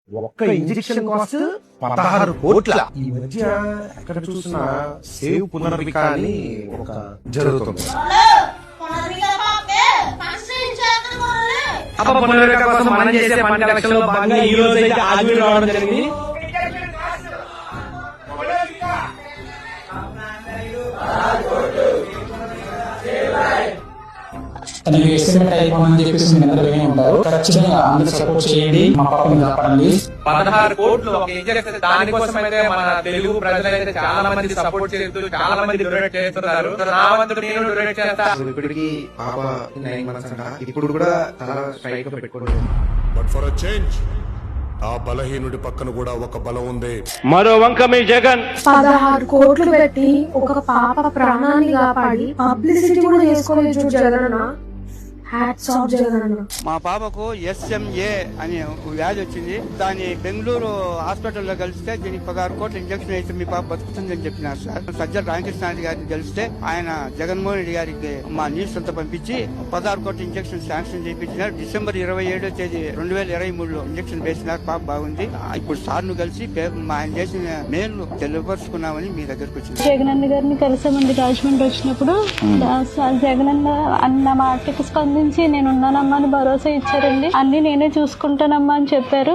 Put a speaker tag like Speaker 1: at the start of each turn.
Speaker 1: ఒక్క injection cost 16 కోట్ల. ఈ మధ్య ఎక్కడ చూసినా సేవ్ పునర్విక అని ఒక జరుగుతుంది.
Speaker 2: పునర్విక కోసం మనం చేసే ఫండ్ కలెక్షన్ లో భాగంగా ఈ రోజు అయితే ఆర్బీఐ రావడం జరిగింది.
Speaker 3: తనకి ఎస్టిమేట్ అయిపోమని చెప్పేసి మీ అందరూ ఏమి ఉంటారు. ఖచ్చితంగా అందరూ సపోర్ట్ చేయండి, మా పాపని కాపాడండి.
Speaker 2: 16 కోట్లు ఒక ఇంజెక్షన్, దానికోసం అయితే మన తెలుగు ప్రజలైతే చాలా మంది సపోర్ట్ చేస్తూ చాలా మంది డొనేట్ చేస్తున్నారు. నా వంతు నేను డొనేట్ చేస్తా.
Speaker 1: ఇప్పటికి పాప 9 months అంట. ఇప్పుడు కూడా చాలా స్ట్రైక్ పెట్టుకోలేదు.
Speaker 4: బట్ ఫర్ అ చేంజ్ ఆ బలహీనుడి పక్కన కూడా ఒక బలం ఉంది.
Speaker 2: మరో వంక మీ జగన్
Speaker 5: 16 కోట్లు పెట్టి ఒక పాప ప్రాణాన్ని కాపాడి పబ్లిసిటీ కూడా చేసుకోలేదు జగనన్న. Hats off Jagananna.
Speaker 6: మా పాపకు SMA అనే వ్యాధి వచ్చింది. దాన్ని బెంగళూరు హాస్పిటల్లో కలిస్తే దీనికి 16 కోట్ల ఇంజక్షన్ అయితే మీ పాప బతుకుతుందని చెప్పినారు సార్. సజ్జల రామకృష్ణారెడ్డి గారిని కలిస్తే ఆయన జగన్మోహన్ రెడ్డి గారికి మా న్యూస్ అంతా పంపించి 16 కోట్ల ఇంజక్షన్ శాంక్షన్ చేయించినారు. డిసెంబర్ 27వ తేదీ 2023లో ఇంజక్షన్ వేసినారు. పాప బాగుంది. ఇప్పుడు సార్ ను కలిసి ఆయన చేసిన మేలు తెలియపరుచుకున్నామని మీ దగ్గరకు వచ్చింది.
Speaker 7: జగనన్న గారిని కలిసామండి రాజమండ్రి వచ్చినప్పుడు. జగనన్న అన్న మాటకి స్పందించి నేను ఉన్నానమ్మా అని భరోసా ఇచ్చారండి. అన్ని నేనే చూసుకుంటానమ్మా అని చెప్పారు.